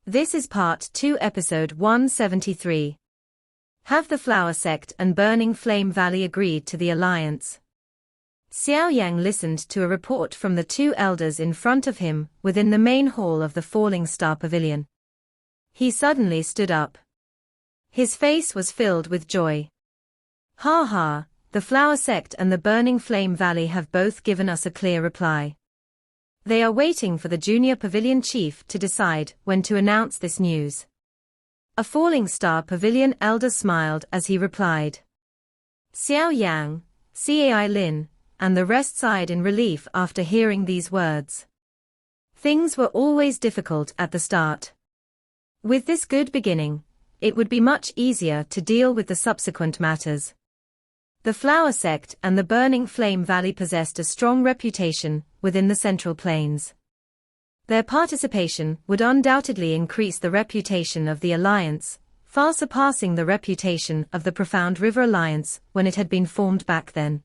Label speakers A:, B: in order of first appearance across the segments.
A: This is Part 2, Episode 173. Have the Flower Sect and Burning Flame Valley agreed to the alliance? Xiao Yan listened to a report from the two elders in front of him within the main hall of the Falling Star Pavilion. He suddenly stood up. His face was filled with joy. Ha ha, the Flower Sect and the Burning Flame Valley have both given us a clear reply. They are waiting for the junior pavilion chief to decide when to announce this news. A Falling Star Pavilion elder smiled as he replied. Xiao Yang, Cai Lin, and the rest sighed in relief after hearing these words. Things were always difficult at the start. With this good beginning, it would be much easier to deal with the subsequent matters. The Flower Sect and the Burning Flame Valley possessed a strong reputation within the Central Plains. Their participation would undoubtedly increase the reputation of the alliance, far surpassing the reputation of the Profound River Alliance when it had been formed back then.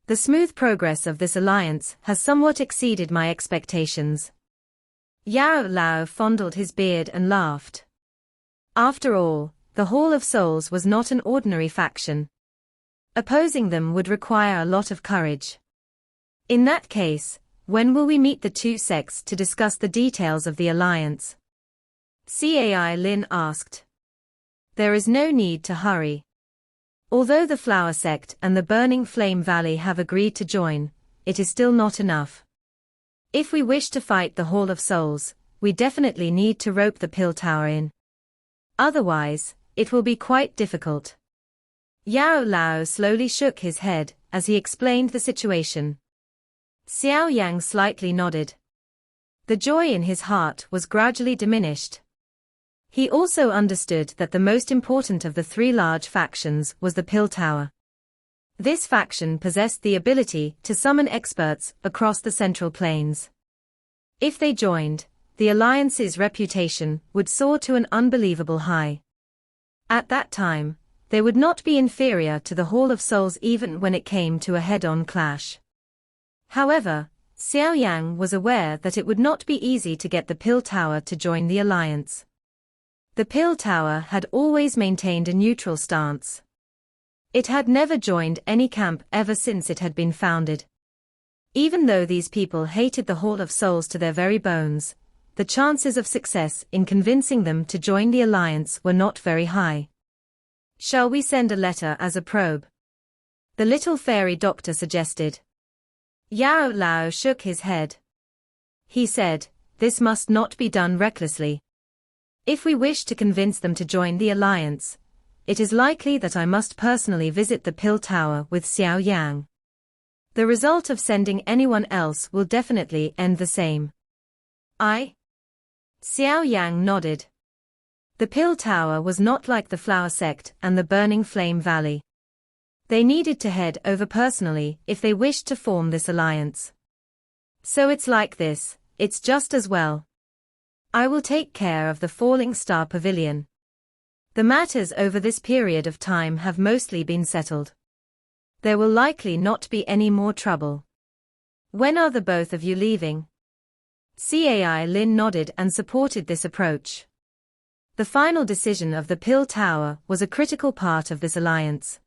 A: The smooth progress of this alliance has somewhat exceeded my expectations. Yao Lao fondled his beard and laughed. After all, the Hall of Souls was not an ordinary faction. Opposing them would require a lot of courage. In that case, when will we meet the two sects to discuss the details of the alliance? Cai Lin asked. There is no need to hurry. Although the Flower Sect and the Burning Flame Valley have agreed to join, it is still not enough. If we wish to fight the Hall of Souls, we definitely need to rope the Pill Tower in. Otherwise, it will be quite difficult. Yao Lao slowly shook his head as he explained the situation. Xiao Yang slightly nodded. The joy in his heart was gradually diminished. He also understood that the most important of the three large factions was the Pill Tower. This faction possessed the ability to summon experts across the Central Plains. If they joined, the alliance's reputation would soar to an unbelievable high. At that time, they would not be inferior to the Hall of Souls even when it came to a head-on clash. However, Xiao Yang was aware that it would not be easy to get the Pill Tower to join the alliance. The Pill Tower had always maintained a neutral stance. It had never joined any camp ever since it had been founded. Even though these people hated the Hall of Souls to their very bones, the chances of success in convincing them to join the alliance were not very high. Shall we send a letter as a probe? The little fairy doctor suggested. Yao Lao shook his head. He said, this must not be done recklessly. If we wish to convince them to join the alliance, it is likely that I must personally visit the Pill Tower with Xiao Yang. The result of sending anyone else will definitely end the same. Xiao Yang nodded. The Pill Tower was not like the Flower Sect and the Burning Flame Valley. They needed to head over personally if they wished to form this alliance. So it's like this, it's just as well. I will take care of the Falling Star Pavilion. The matters over this period of time have mostly been settled. There will likely not be any more trouble. When are the both of you leaving? Cai Lin nodded and supported this approach. The final decision of the Pill Tower was a critical part of this alliance.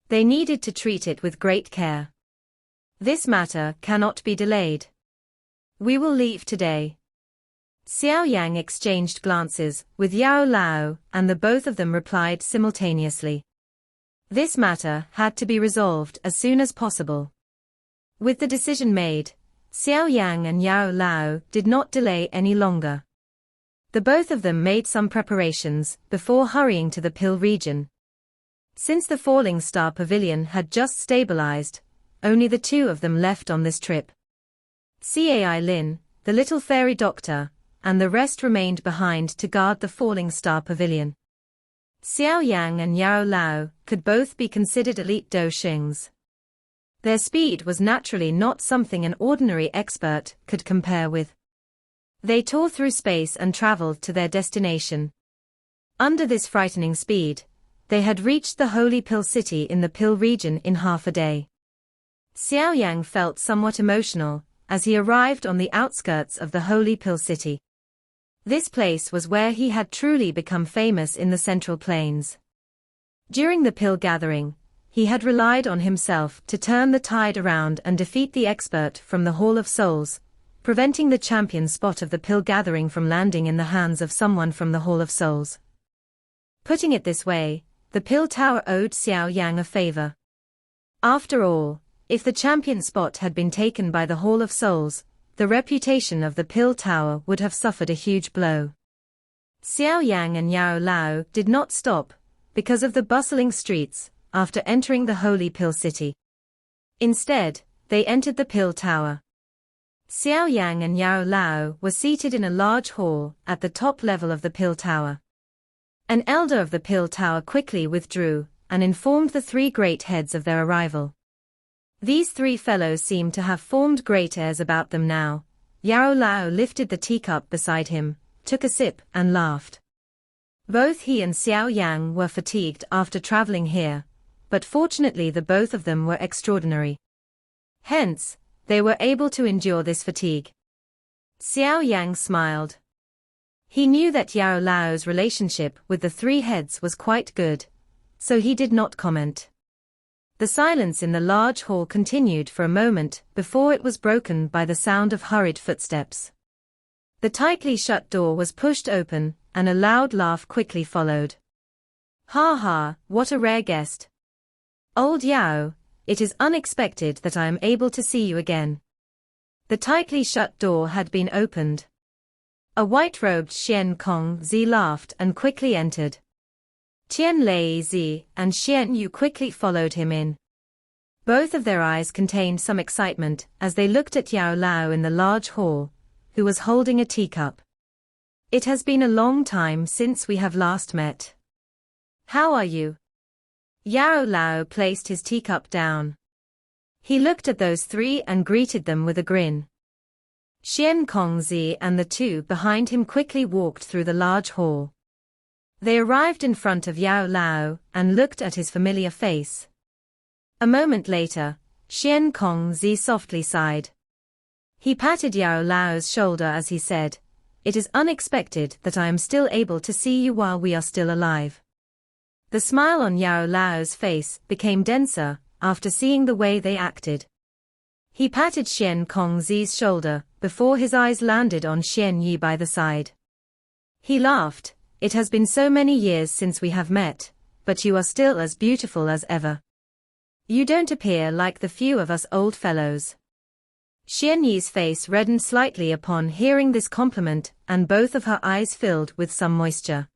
A: They needed to treat it with great care. This matter cannot be delayed. We will leave today. Xiao Yang exchanged glances with Yao Lao, and the both of them replied simultaneously. This matter had to be resolved as soon as possible. With the decision made, Xiao Yang and Yao Lao did not delay any longer. The both of them made some preparations before hurrying to the Pill region. Since the Falling Star Pavilion had just stabilized, only the two of them left on this trip. Cai Lin, the little fairy doctor, and the rest remained behind to guard the Falling Star Pavilion. Xiao Yang and Yao Lao could both be considered elite dou xings. Their speed was naturally not something an ordinary expert could compare with. They tore through space and traveled to their destination. Under this frightening speed, they had reached the Holy Pill City in the Pill region in half a day. Xiao Yang felt somewhat emotional as he arrived on the outskirts of the Holy Pill City. This place was where he had truly become famous in the Central Plains. During the pill gathering, he had relied on himself to turn the tide around and defeat the expert from the Hall of Souls, preventing the champion spot of the pill gathering from landing in the hands of someone from the Hall of Souls. Putting it this way, the pill tower owed Xiao Yan a favor. After all, if the champion spot had been taken by the Hall of Souls, the reputation of the pill tower would have suffered a huge blow. Xiao Yan and Yao Lao did not stop, because of the bustling streets, after entering the Holy Pill City. Instead, they entered the pill tower. Xiao Yan and Yao Lao were seated in a large hall at the top level of the pill tower. An elder of the pill tower quickly withdrew and informed the three great heads of their arrival. These three fellows seemed to have formed great airs about them now. Yao Lao lifted the teacup beside him, took a sip and laughed. Both he and Xiao Yang were fatigued after traveling here, but fortunately the both of them were extraordinary. Hence, they were able to endure this fatigue. Xiao Yang smiled. He knew that Yao Lao's relationship with the three heads was quite good, so he did not comment. The silence in the large hall continued for a moment before it was broken by the sound of hurried footsteps. The tightly shut door was pushed open, and a loud laugh quickly followed. "Ha ha, what a rare guest. Old Yao, it is unexpected that I am able to see you again." The tightly shut door had been opened. A white-robed Xian Kong Zi laughed and quickly entered. Tian Lei Zi and Xian Yu quickly followed him in. Both of their eyes contained some excitement as they looked at Yao Lao in the large hall, who was holding a teacup. "It has been a long time since we have last met. How are you?" Yao Lao placed his teacup down. He looked at those three and greeted them with a grin. Xian Kongzi and the two behind him quickly walked through the large hall. They arrived in front of Yao Lao and looked at his familiar face. A moment later, Xian Kongzi softly sighed. He patted Yao Lao's shoulder as he said, "It is unexpected that I am still able to see you while we are still alive." The smile on Yao Lao's face became denser after seeing the way they acted. He patted Xian Kongzi's shoulder before his eyes landed on Xian Yi by the side. He laughed. "It has been so many years since we have met, but you are still as beautiful as ever. You don't appear like the few of us old fellows." Xian Yi's face reddened slightly upon hearing this compliment and both of her eyes filled with some moisture.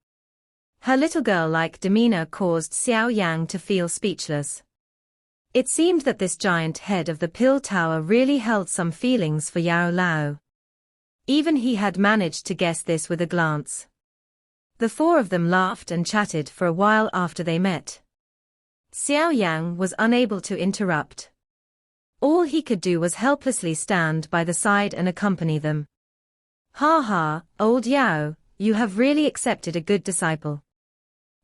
A: Her little girl-like demeanor caused Xiao Yang to feel speechless. It seemed that this giant head of the pill tower really held some feelings for Yao Lao. Even he had managed to guess this with a glance. The four of them laughed and chatted for a while after they met. Xiao Yang was unable to interrupt. All he could do was helplessly stand by the side and accompany them. "Ha ha, old Yao, you have really accepted a good disciple.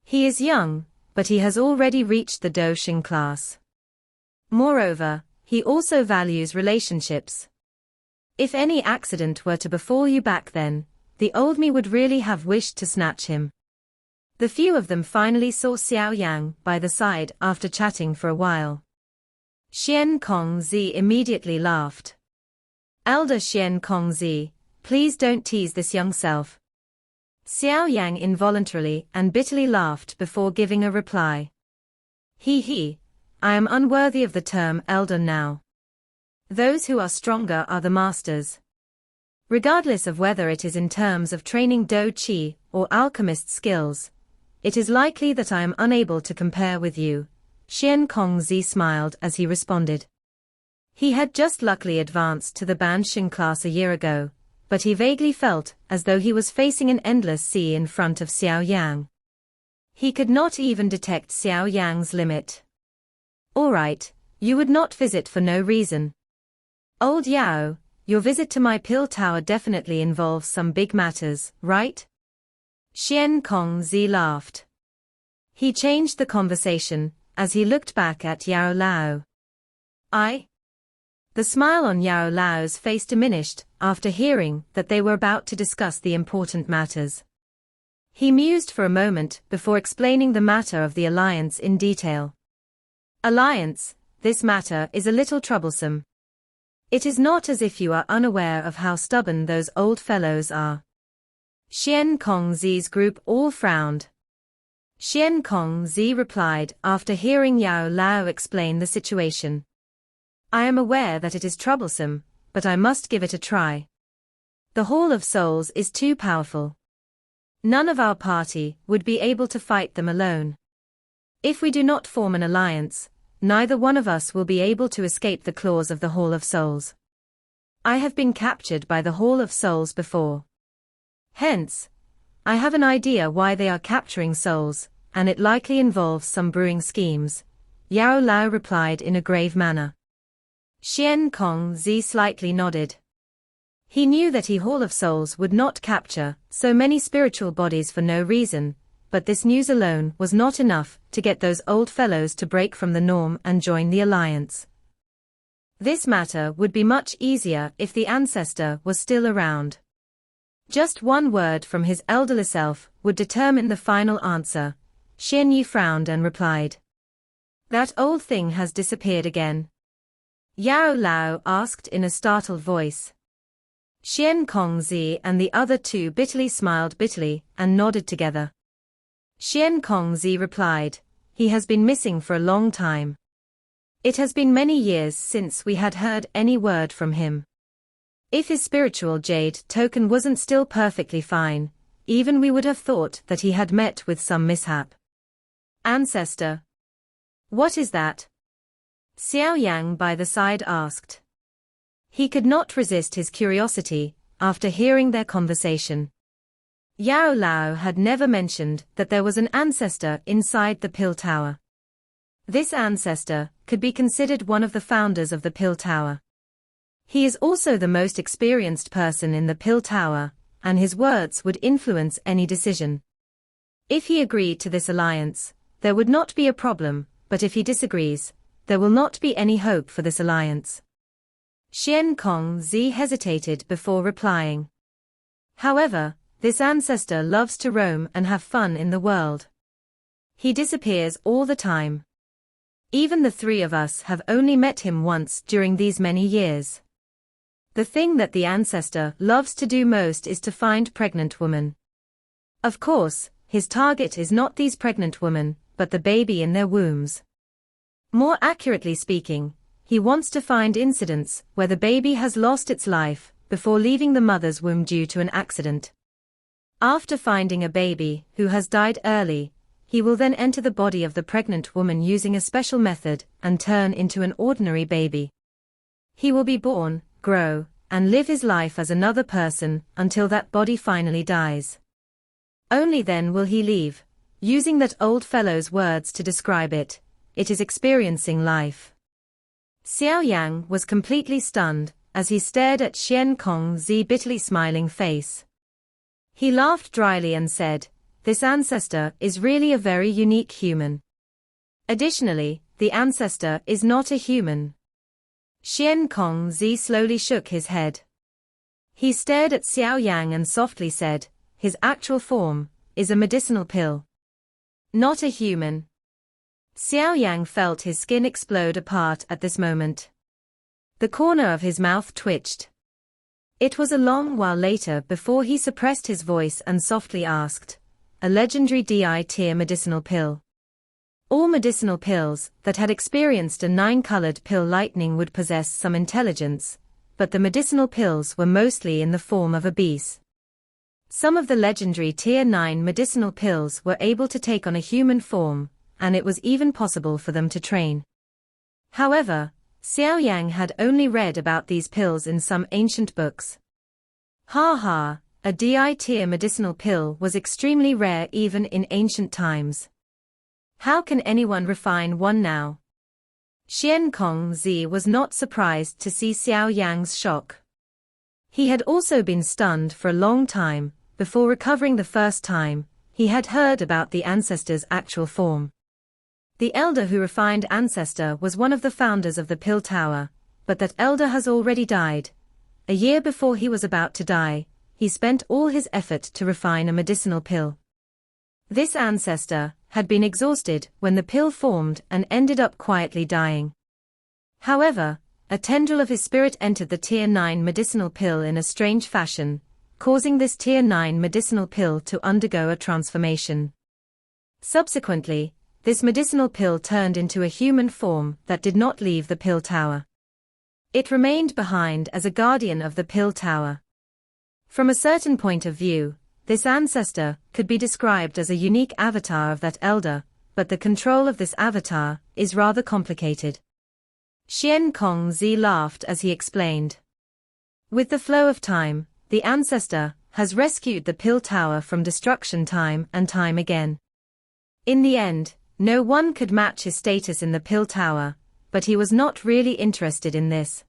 A: He is young, but he has already reached the Doxing class. Moreover, he also values relationships. If any accident were to befall you back then, the old me would really have wished to snatch him." The few of them finally saw Xiao Yang by the side after chatting for a while. Xian Kongzi immediately laughed. "Elder Xian Kongzi, please don't tease this young self." Xiao Yang involuntarily and bitterly laughed before giving a reply. He, I am unworthy of the term elder now. Those who are stronger are the masters. Regardless of whether it is in terms of training Do Qi or alchemist skills, it is likely that I am unable to compare with you." Xian Kongzi smiled as he responded. He had just luckily advanced to the Bansheng class a year ago, but he vaguely felt as though he was facing an endless sea in front of Xiao Yang. He could not even detect Xiao Yang's limit. "All right, you would not visit for no reason. Old Yao, your visit to my pill tower definitely involves some big matters, right?" Xian Kongzi laughed. He changed the conversation as he looked back at Yao Lao. The smile on Yao Lao's face diminished after hearing that they were about to discuss the important matters. He mused for a moment before explaining the matter of the alliance in detail. Alliance, this matter is a little troublesome. It is not as if you are unaware of how stubborn those old fellows are. Xian Kongzi's group all frowned. Xian Kongzi replied after hearing Yao Lao explain the situation. I am aware that it is troublesome, but I must give it a try. The Hall of Souls is too powerful. None of our party would be able to fight them alone. If we do not form an alliance, neither one of us will be able to escape the claws of the Hall of Souls. I have been captured by the Hall of Souls before. Hence, I have an idea why they are capturing souls, and it likely involves some brewing schemes, Yao Lao replied in a grave manner. Xian Kongzi slightly nodded. He knew that the Hall of Souls would not capture so many spiritual bodies for no reason, but this news alone was not enough to get those old fellows to break from the norm and join the alliance. This matter would be much easier if the ancestor was still around. Just one word from his elderly self would determine the final answer. Xian Yi frowned and replied. That old thing has disappeared again. Yao Lao asked in a startled voice. Xian Kongzi and the other two smiled bitterly and nodded together. Xian Kongzi replied, he has been missing for a long time. It has been many years since we had heard any word from him. If his spiritual jade token wasn't still perfectly fine, even we would have thought that he had met with some mishap. Ancestor. What is that? Xiao Yan by the side asked. He could not resist his curiosity after hearing their conversation. Yao Lao had never mentioned that there was an ancestor inside the Pill Tower. This ancestor could be considered one of the founders of the Pill Tower. He is also the most experienced person in the Pill Tower, and his words would influence any decision. If he agreed to this alliance, there would not be a problem, but if he disagrees, there will not be any hope for this alliance. Xian Kongzi hesitated before replying. However, this ancestor loves to roam and have fun in the world. He disappears all the time. Even the three of us have only met him once during these many years. The thing that the ancestor loves to do most is to find pregnant women. Of course, his target is not these pregnant women, but the baby in their wombs. More accurately speaking, he wants to find incidents where the baby has lost its life before leaving the mother's womb due to an accident. After finding a baby who has died early, he will then enter the body of the pregnant woman using a special method and turn into an ordinary baby. He will be born, grow, and live his life as another person until that body finally dies. Only then will he leave, using that old fellow's words to describe it, it is experiencing life. Xiao Yan was completely stunned as he stared at Xian Kongzi's bitterly smiling face. He laughed dryly and said, this ancestor is really a very unique human. Additionally, the ancestor is not a human. Xian Kongzi slowly shook his head. He stared at Xiao Yang and softly said, his actual form is a medicinal pill. Not a human. Xiao Yang felt his skin explode apart at this moment. The corner of his mouth twitched. It was a long while later before he suppressed his voice and softly asked, a legendary DI tier medicinal pill. All medicinal pills that had experienced a 9-colored pill lightning would possess some intelligence, but the medicinal pills were mostly in the form of a beast. Some of the legendary Tier 9 medicinal pills were able to take on a human form, and it was even possible for them to train. However, Xiao Yang had only read about these pills in some ancient books. A DI tier medicinal pill was extremely rare even in ancient times. How can anyone refine one now? Xian Kongzi was not surprised to see Xiao Yang's shock. He had also been stunned for a long time. Before recovering the first time, he had heard about the ancestor's actual form. The elder who refined ancestor was one of the founders of the Pill Tower, but that elder has already died. A year before he was about to die, he spent all his effort to refine a medicinal pill. This ancestor had been exhausted when the pill formed and ended up quietly dying. However, a tendril of his spirit entered the Tier 9 medicinal pill in a strange fashion, causing this Tier 9 medicinal pill to undergo a transformation. Subsequently, this medicinal pill turned into a human form that did not leave the pill tower. It remained behind as a guardian of the pill tower. From a certain point of view, this ancestor could be described as a unique avatar of that elder, but the control of this avatar is rather complicated. Xian Kongzi laughed as he explained. With the flow of time, the ancestor has rescued the pill tower from destruction time and time again. In the end, no one could match his status in the pill tower, but he was not really interested in this.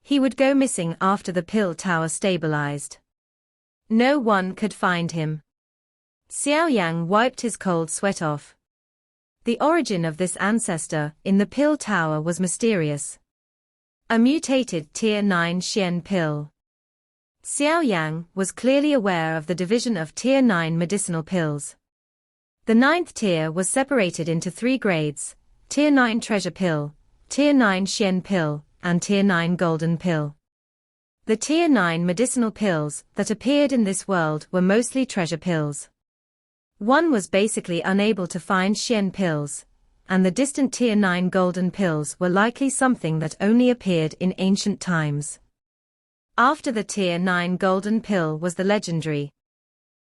A: He would go missing after the pill tower stabilized. No one could find him. Xiao Yan wiped his cold sweat off. The origin of this ancestor in the pill tower was mysterious. A mutated Tier 9 Xian pill. Xiao Yan was clearly aware of the division of Tier 9 medicinal pills. The 9th tier was separated into 3 grades: Tier 9 treasure pill, Tier 9 Xian pill, and Tier 9 golden pill. The Tier 9 medicinal pills that appeared in this world were mostly treasure pills. One was basically unable to find Xian pills, and the distant Tier 9 golden pills were likely something that only appeared in ancient times. After the Tier 9 golden pill was the legendary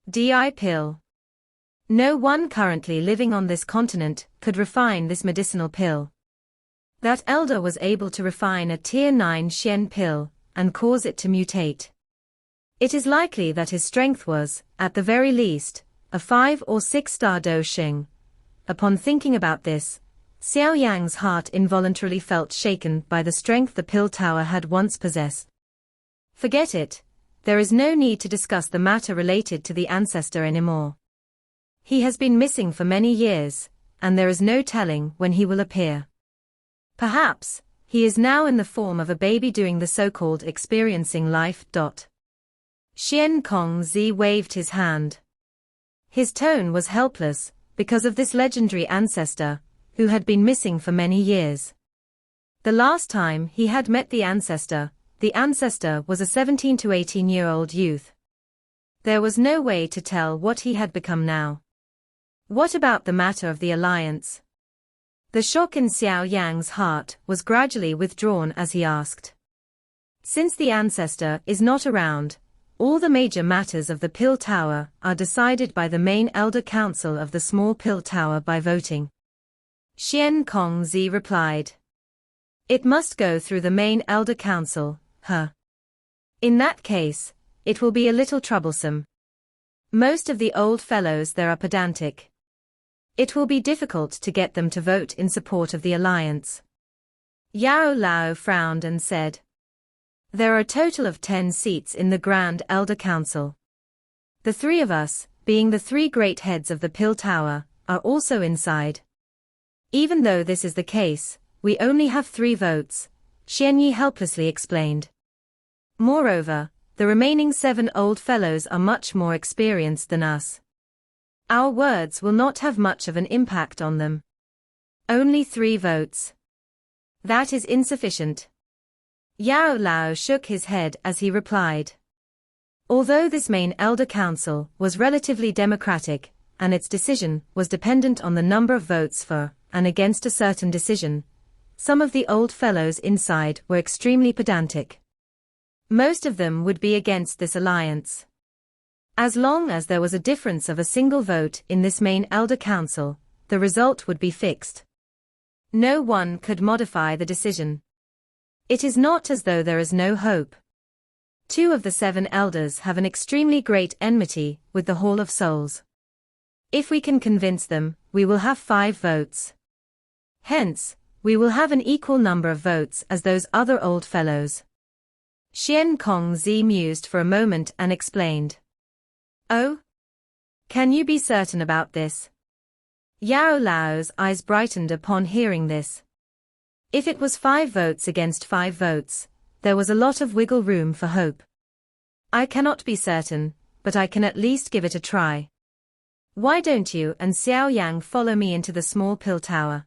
A: DI pill. No one currently living on this continent could refine this medicinal pill. That elder was able to refine a Tier 9 Xian pill and cause it to mutate. It is likely that his strength was, at the very least, a 5 or 6-star Do Xing. Upon thinking about this, Xiao Yang's heart involuntarily felt shaken by the strength the pill tower had once possessed. Forget it, there is no need to discuss the matter related to the ancestor anymore. He has been missing for many years, and there is no telling when he will appear. Perhaps, he is now in the form of a baby doing the so-called experiencing life. Xian Kongzi waved his hand. His tone was helpless, because of this legendary ancestor, who had been missing for many years. The last time he had met the ancestor was a 17 to 18-year-old youth. There was no way to tell what he had become now. What about the matter of the alliance? The shock in Xiao Yang's heart was gradually withdrawn as he asked. Since the ancestor is not around, all the major matters of the pill tower are decided by the main elder council of the small pill tower by voting. Xian Kongzi replied. It must go through the main elder council, huh? In that case, it will be a little troublesome. Most of the old fellows there are pedantic. It will be difficult to get them to vote in support of the alliance. Yao Lao frowned and said. There are a total of 10 seats in the Grand Elder Council. The 3 of us, being the 3 great heads of the pill tower, are also inside. Even though this is the case, we only have 3 votes, Xianyi helplessly explained. Moreover, the remaining 7 old fellows are much more experienced than us. Our words will not have much of an impact on them. Only 3 votes. That is insufficient. Yao Lao shook his head as he replied. Although this main elder council was relatively democratic, and its decision was dependent on the number of votes for and against a certain decision, some of the old fellows inside were extremely pedantic. Most of them would be against this alliance. As long as there was a difference of a single vote in this main elder council, the result would be fixed. No one could modify the decision. It is not as though there is no hope. 2 of the 7 elders have an extremely great enmity with the Hall of Souls. If we can convince them, we will have 5 votes. Hence, we will have an equal number of votes as those other old fellows. Xian Kongzi mused for a moment and explained. Oh? Can you be certain about this? Yao Lao's eyes brightened upon hearing this. If it was 5 votes against 5 votes, there was a lot of wiggle room for hope. I cannot be certain, but I can at least give it a try. Why don't you and Xiao Yang follow me into the small pill tower?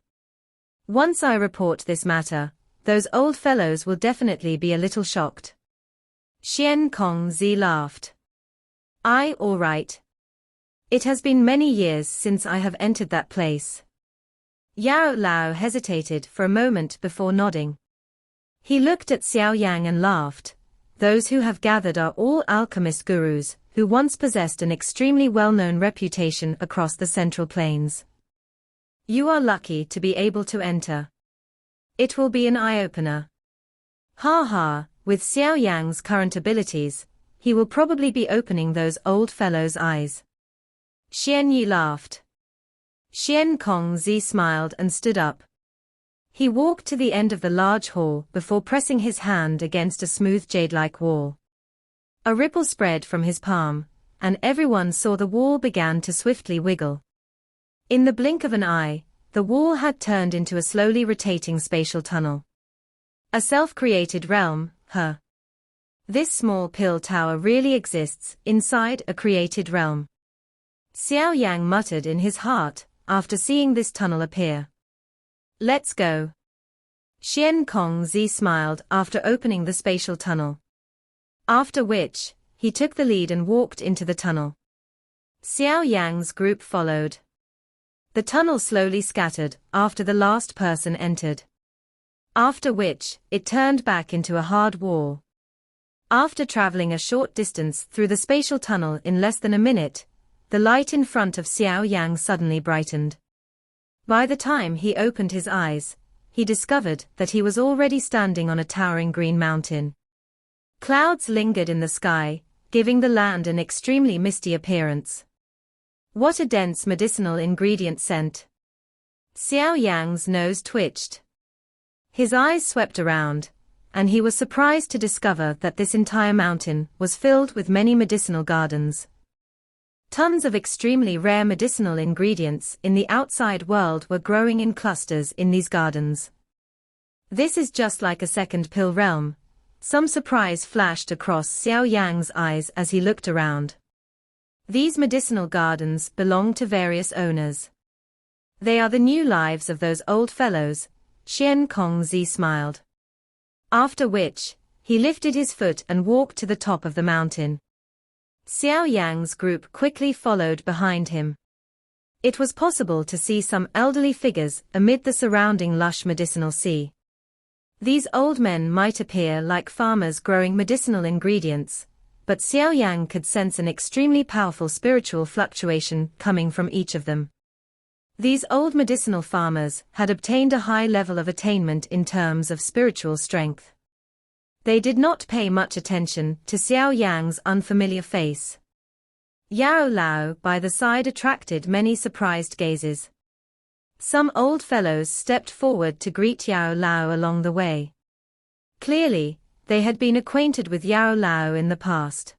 A: Once I report this matter, those old fellows will definitely be a little shocked. Xian Kongzi laughed. All right. It has been many years since I have entered that place. Yao Lao hesitated for a moment before nodding. He looked at Xiao Yang and laughed. Those who have gathered are all alchemist gurus, who once possessed an extremely well-known reputation across the Central Plains. You are lucky to be able to enter. It will be an eye-opener. Ha ha, with Xiao Yang's current abilities, he will probably be opening those old fellows' eyes. Xian Yi laughed. Xian Kongzi smiled and stood up. He walked to the end of the large hall before pressing his hand against a smooth jade-like wall. A ripple spread from his palm, and everyone saw the wall began to swiftly wiggle. In the blink of an eye, the wall had turned into a slowly rotating spatial tunnel. A self-created realm, huh? This small pill tower really exists inside a created realm. Xiao Yang muttered in his heart, after seeing this tunnel appear. Let's go. Xian Kongzi smiled after opening the spatial tunnel. After which, he took the lead and walked into the tunnel. Xiao Yang's group followed. The tunnel slowly scattered after the last person entered. After which, it turned back into a hard wall. After traveling a short distance through the spatial tunnel in less than a minute, the light in front of Xiao Yang suddenly brightened. By the time he opened his eyes, he discovered that he was already standing on a towering green mountain. Clouds lingered in the sky, giving the land an extremely misty appearance. What a dense medicinal ingredient scent! Xiao Yang's nose twitched. His eyes swept around, and he was surprised to discover that this entire mountain was filled with many medicinal gardens. Tons of extremely rare medicinal ingredients in the outside world were growing in clusters in these gardens. This is just like a second pill realm. Some surprise flashed across Xiao Yang's eyes as he looked around. These medicinal gardens belong to various owners. They are the new lives of those old fellows, Xian Kongzi smiled. After which, he lifted his foot and walked to the top of the mountain. Xiao Yang's group quickly followed behind him. It was possible to see some elderly figures amid the surrounding lush medicinal sea. These old men might appear like farmers growing medicinal ingredients, but Xiao Yang could sense an extremely powerful spiritual fluctuation coming from each of them. These old medicinal farmers had obtained a high level of attainment in terms of spiritual strength. They did not pay much attention to Xiao Yang's unfamiliar face. Yao Lao by the side attracted many surprised gazes. Some old fellows stepped forward to greet Yao Lao along the way. Clearly, they had been acquainted with Yao Lao in the past.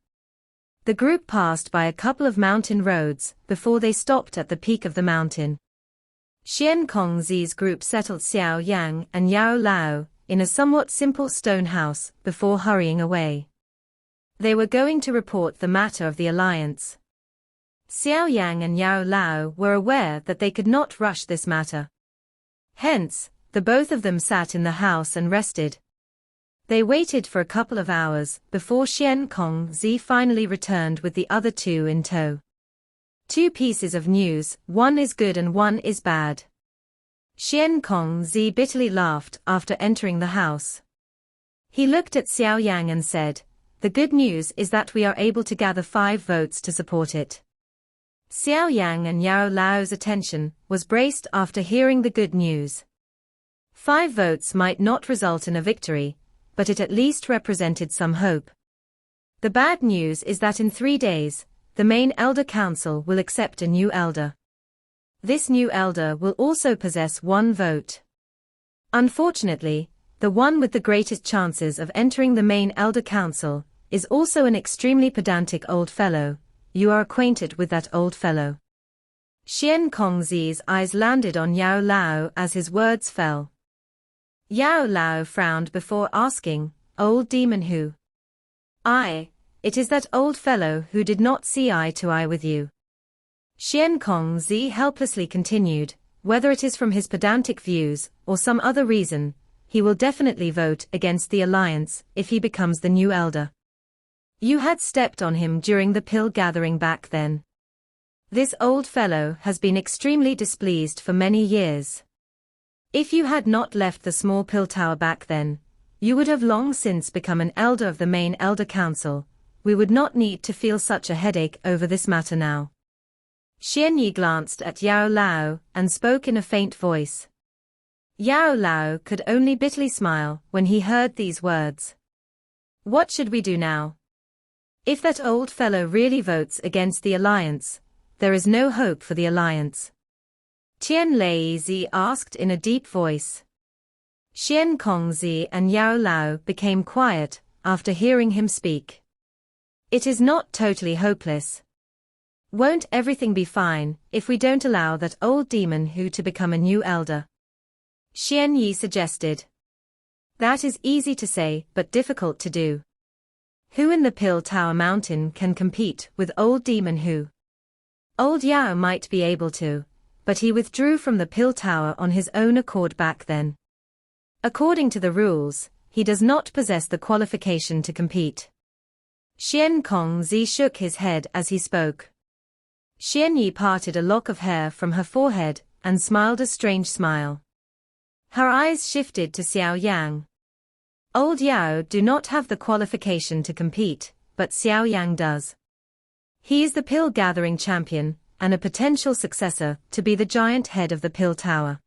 A: The group passed by a couple of mountain roads before they stopped at the peak of the mountain. Xian Kongzi's group settled Xiao Yang and Yao Lao in a somewhat simple stone house before hurrying away. They were going to report the matter of the alliance. Xiao Yang and Yao Lao were aware that they could not rush this matter. Hence, the both of them sat in the house and rested. They waited for a couple of hours before Xian Kongzi finally returned with the other two in tow. 2 pieces of news, one is good and one is bad. Xian Kongzi bitterly laughed after entering the house. He looked at Xiao Yang and said, "The good news is that we are able to gather 5 votes to support it." Xiao Yang and Yao Lao's attention was braced after hearing the good news. 5 votes might not result in a victory, but it at least represented some hope. The bad news is that in 3 days, the main Elder Council will accept a new elder. This new elder will also possess 1 vote. Unfortunately, the one with the greatest chances of entering the main Elder Council is also an extremely pedantic old fellow. You are acquainted with that old fellow. Xian Kongzi's eyes landed on Yao Lao as his words fell. Yao Lao frowned before asking, "Old demon who?" It is that old fellow who did not see eye to eye with you." Xian Kongzi helplessly continued, "Whether it is from his pedantic views or some other reason, he will definitely vote against the alliance if he becomes the new elder. You had stepped on him during the pill gathering back then. This old fellow has been extremely displeased for many years. If you had not left the small pill tower back then, you would have long since become an elder of the main elder council. We would not need to feel such a headache over this matter now." Xian Yi glanced at Yao Lao and spoke in a faint voice. Yao Lao could only bitterly smile when he heard these words. "What should we do now? If that old fellow really votes against the alliance, there is no hope for the alliance." Tian Leizi asked in a deep voice. Xian Kongzi and Yao Lao became quiet after hearing him speak. "It is not totally hopeless. Won't everything be fine if we don't allow that old demon who to become a new elder?" Xian Yi suggested. "That is easy to say but difficult to do. Who in the Pill Tower Mountain can compete with old demon who? Old Yao might be able to, but he withdrew from the Pill Tower on his own accord back then. According to the rules, he does not possess the qualification to compete." Xian Kongzi shook his head as he spoke. Xian Yi parted a lock of hair from her forehead and smiled a strange smile. Her eyes shifted to Xiao Yang. "Old Yao do not have the qualification to compete, but Xiao Yang does. He is the pill gathering champion and a potential successor to be the giant head of the pill tower.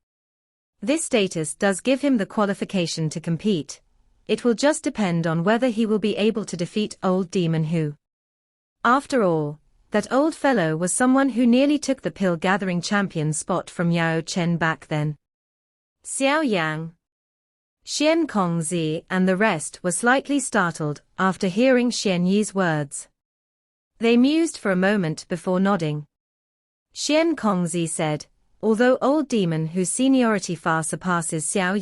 A: This status does give him the qualification to compete. It will just depend on whether he will be able to defeat old demon who. After all, that old fellow was someone who nearly took the pill gathering champion spot from Yao Chen back then." Xiao Yang, Xian Kongzi and the rest were slightly startled after hearing Xian Yi's words. They mused for a moment before nodding. Xian Kongzi said, "Although old demon whose seniority far surpasses Xiao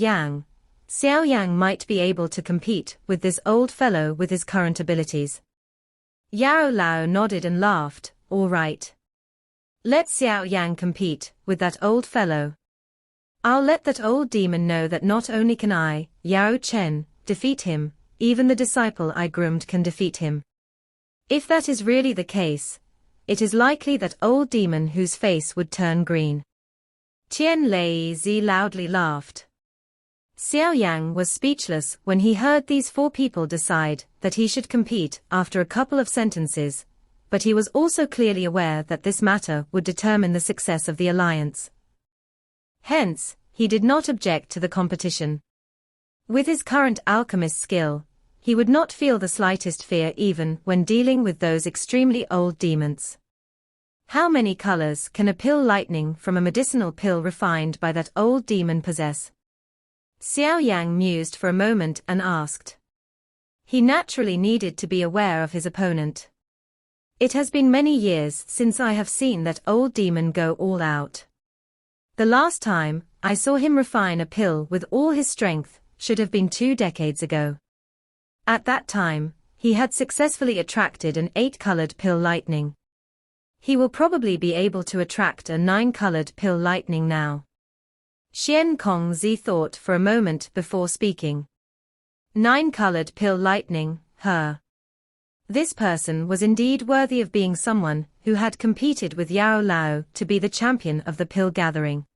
A: Yang might be able to compete with this old fellow with his current abilities." Yao Lao nodded and laughed, "All right. Let Xiao Yang compete with that old fellow. I'll let that old demon know that not only can I, Yao Chen, defeat him, even the disciple I groomed can defeat him. If that is really the case, it is likely that old demon whose face would turn green." Tian Leizi loudly laughed. Xiao Yang was speechless when he heard these four people decide that he should compete after a couple of sentences, but he was also clearly aware that this matter would determine the success of the alliance. Hence, he did not object to the competition. With his current alchemist skill, he would not feel the slightest fear even when dealing with those extremely old demons. How many colors can a pill lightning from a medicinal pill refined by that old demon possess? Xiao Yang mused for a moment and asked. He naturally needed to be aware of his opponent. "It has been many years since I have seen that old demon go all out. The last time I saw him refine a pill with all his strength should have been 2 decades ago. At that time, he had successfully attracted an 8-colored pill lightning. He will probably be able to attract a 9-colored pill lightning now." Xian Kongzi thought for a moment before speaking. 9-colored pill lightning, her. This person was indeed worthy of being someone who had competed with Yao Lao to be the champion of the pill gathering.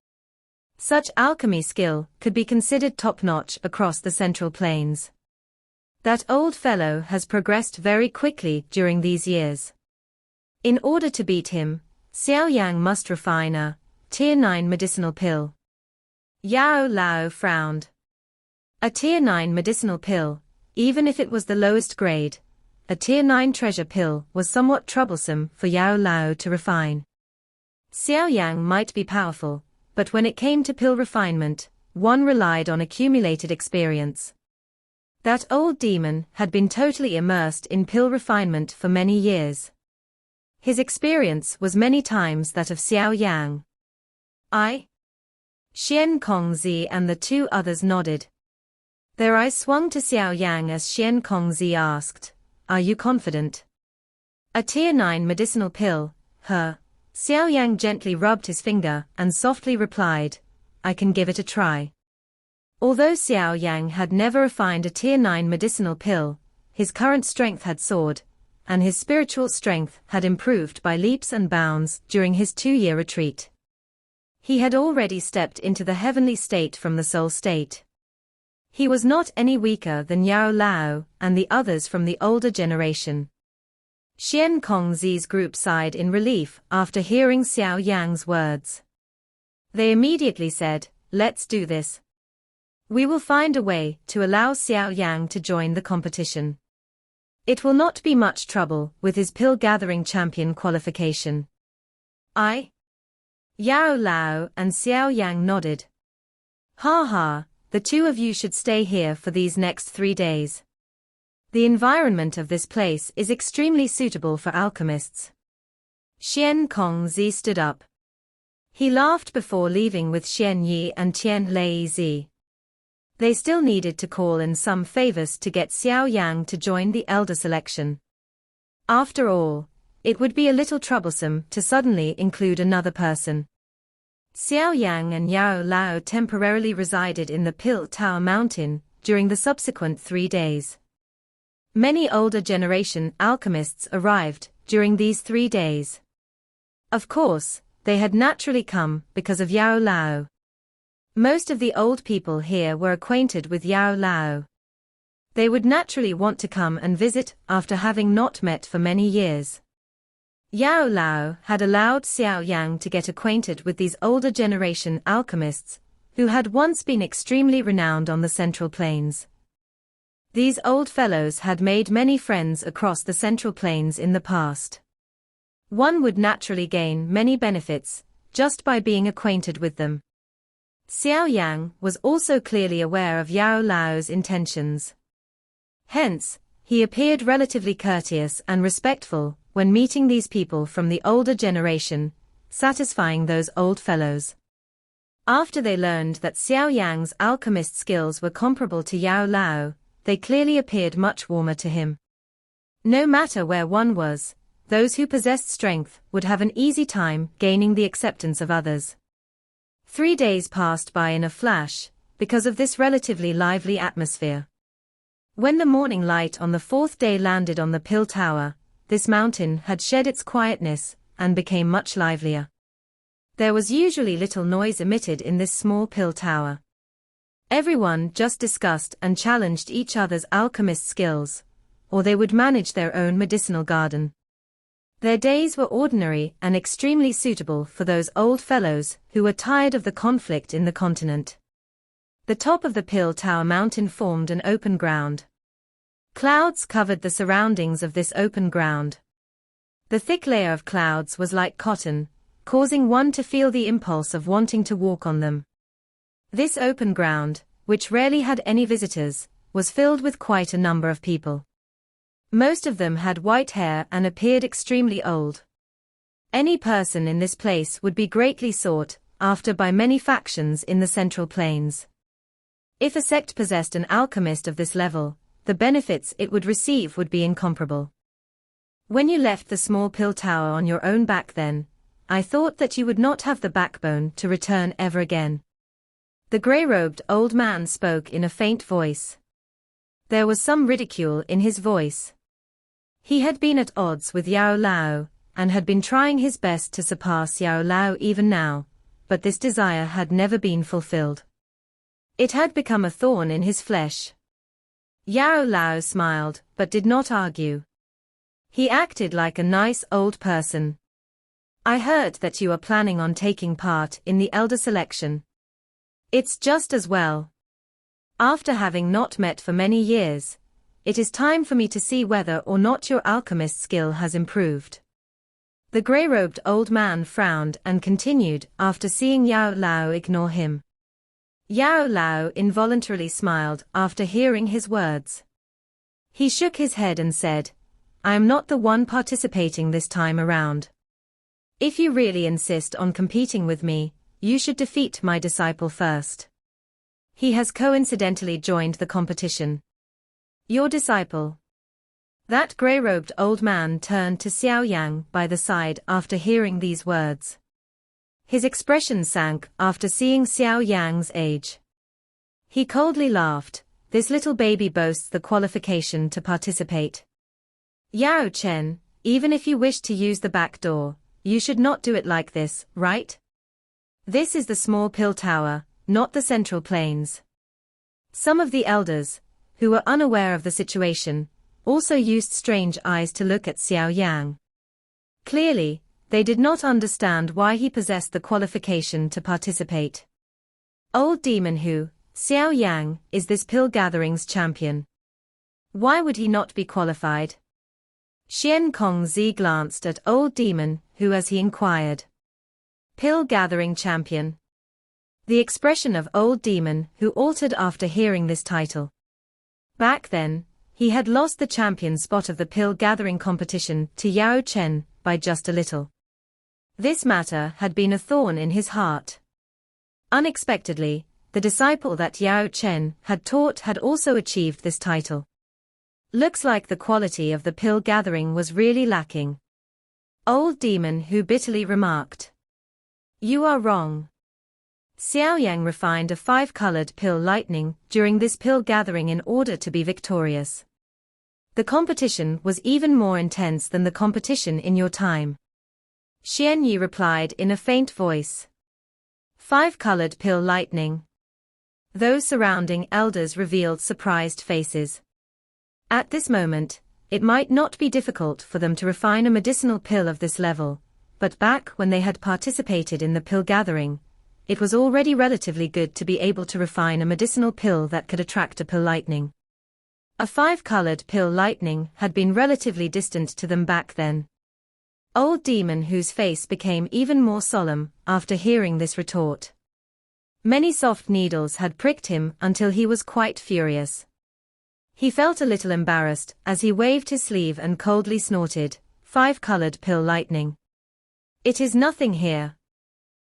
A: Such alchemy skill could be considered top-notch across the Central Plains. That old fellow has progressed very quickly during these years. In order to beat him, Xiao Yang must refine a Tier 9 medicinal pill. Yao Lao frowned. A Tier 9 medicinal pill, even if it was the lowest grade, a Tier 9 treasure pill was somewhat troublesome for Yao Lao to refine. Xiao Yang might be powerful, but when it came to pill refinement, one relied on accumulated experience. That old demon had been totally immersed in pill refinement for many years. His experience was many times that of Xiao Yang. Xian Kongzi and the 2 others nodded. Their eyes swung to Xiao Yang as Xian Kongzi asked, "Are you confident?" "A tier 9 medicinal pill, huh?" Xiao Yang gently rubbed his finger and softly replied, "I can give it a try." Although Xiao Yang had never refined a tier 9 medicinal pill, his current strength had soared, and his spiritual strength had improved by leaps and bounds during his 2-year retreat. He had already stepped into the heavenly state from the soul state. He was not any weaker than Yao Lao and the others from the older generation. Xian Kongzi's group sighed in relief after hearing Xiao Yang's words. They immediately said, "Let's do this. We will find a way to allow Xiao Yang to join the competition. It will not be much trouble with his pill-gathering champion qualification." Yao Lao and Xiao Yang nodded. "Ha ha, the two of you should stay here for these next 3 days. The environment of this place is extremely suitable for alchemists." Xian Kongzi stood up. He laughed before leaving with Xian Yi and Tian Leizi. They still needed to call in some favors to get Xiao Yang to join the elder selection. After all, it would be a little troublesome to suddenly include another person. Xiao Yang and Yao Lao temporarily resided in the Pill Tower Mountain during the subsequent 3 days. Many older generation alchemists arrived during these 3 days. Of course, they had naturally come because of Yao Lao. Most of the old people here were acquainted with Yao Lao. They would naturally want to come and visit after having not met for many years. Yao Lao had allowed Xiao Yang to get acquainted with these older generation alchemists, who had once been extremely renowned on the Central Plains. These old fellows had made many friends across the Central Plains in the past. One would naturally gain many benefits just by being acquainted with them. Xiao Yang was also clearly aware of Yao Lao's intentions. Hence, he appeared relatively courteous and respectful when meeting these people from the older generation, satisfying those old fellows. After they learned that Xiao Yang's alchemist skills were comparable to Yao Lao, they clearly appeared much warmer to him. No matter where one was, those who possessed strength would have an easy time gaining the acceptance of others. 3 days passed by in a flash, because of this relatively lively atmosphere. When the morning light on the 4th day landed on the Pill Tower, this mountain had shed its quietness and became much livelier. There was usually little noise emitted in this small pill tower. Everyone just discussed and challenged each other's alchemist skills, or they would manage their own medicinal garden. Their days were ordinary and extremely suitable for those old fellows who were tired of the conflict in the continent. The top of the Pill Tower Mountain formed an open ground. Clouds covered the surroundings of this open ground. The thick layer of clouds was like cotton, causing one to feel the impulse of wanting to walk on them. This open ground, which rarely had any visitors, was filled with quite a number of people. Most of them had white hair and appeared extremely old. Any person in this place would be greatly sought after by many factions in the Central Plains. If a sect possessed an alchemist of this level, the benefits it would receive would be incomparable. When you left the small pill tower on your own back then, I thought that you would not have the backbone to return ever again. The grey-robed old man spoke in a faint voice. There was some ridicule in his voice. He had been at odds with Yao Lao, and had been trying his best to surpass Yao Lao even now, but this desire had never been fulfilled. It had become a thorn in his flesh. Yao Lao smiled, but did not argue. He acted like a nice old person. I heard that you are planning on taking part in the elder selection. It's just as well. After having not met for many years, it is time for me to see whether or not your alchemist skill has improved. The grey-robed old man frowned and continued after seeing Yao Lao ignore him. Yao Lao involuntarily smiled after hearing his words. He shook his head and said, I am not the one participating this time around. If you really insist on competing with me, you should defeat my disciple first. He has coincidentally joined the competition. Your disciple. That grey-robed old man turned to Xiao Yan by the side after hearing these words. His expression sank after seeing Xiao Yan's age. He coldly laughed. This little baby boasts the qualification to participate. Yao Chen, even if you wish to use the back door, you should not do it like this, right? This is the small pill tower, not the central plains. Some of the elders, who were unaware of the situation, also used strange eyes to look at Xiao Yan. Clearly, they did not understand why he possessed the qualification to participate. Old demon who, Xiao Yan, is this pill gathering's champion. Why would he not be qualified? Xian Kongzi glanced at old demon who as he inquired. Pill gathering champion. The expression of old demon who altered after hearing this title. Back then, he had lost the champion spot of the pill gathering competition to Yao Chen by just a little. This matter had been a thorn in his heart. Unexpectedly, the disciple that Yao Chen had taught had also achieved this title. Looks like the quality of the pill gathering was really lacking. Old demon who bitterly remarked. You are wrong. Xiao Yang refined a 5-colored pill lightning during this pill gathering in order to be victorious. The competition was even more intense than the competition in your time. Xian Yi replied in a faint voice. 5-colored pill lightning. Those surrounding elders revealed surprised faces. At this moment, it might not be difficult for them to refine a medicinal pill of this level, but back when they had participated in the pill gathering, it was already relatively good to be able to refine a medicinal pill that could attract a pill lightning. A 5-colored pill lightning had been relatively distant to them back then. Old demon whose face became even more solemn after hearing this retort. Many soft needles had pricked him until he was quite furious. He felt a little embarrassed as he waved his sleeve and coldly snorted, 5-colored pill lightning. It is nothing here.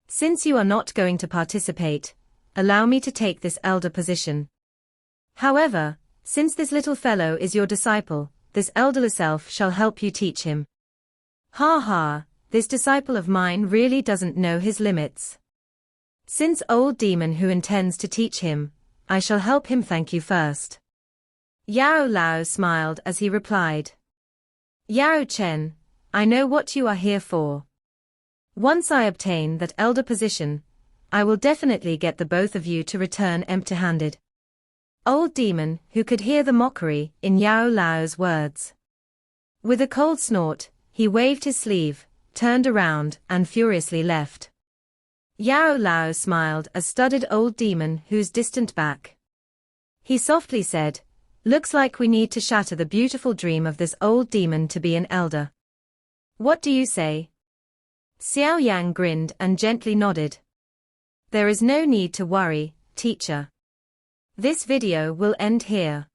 A: Since you are not going to participate, allow me to take this elder position. However, since this little fellow is your disciple, this elderly self shall help you teach him. Ha ha, this disciple of mine really doesn't know his limits. Since old demon who intends to teach him, I shall help him. Thank you first. Yao Lao smiled as he replied. Yao Chen, I know what you are here for. Once I obtain that elder position, I will definitely get the both of you to return empty-handed. Old demon who could hear the mockery in Yao Lao's words. With a cold snort, he waved his sleeve, turned around and furiously left. Yao Lao smiled as studied old demon whose distant back. He softly said, looks like we need to shatter the beautiful dream of this old demon to be an elder. What do you say? Xiao Yang grinned and gently nodded. There is no need to worry, teacher. This video will end here.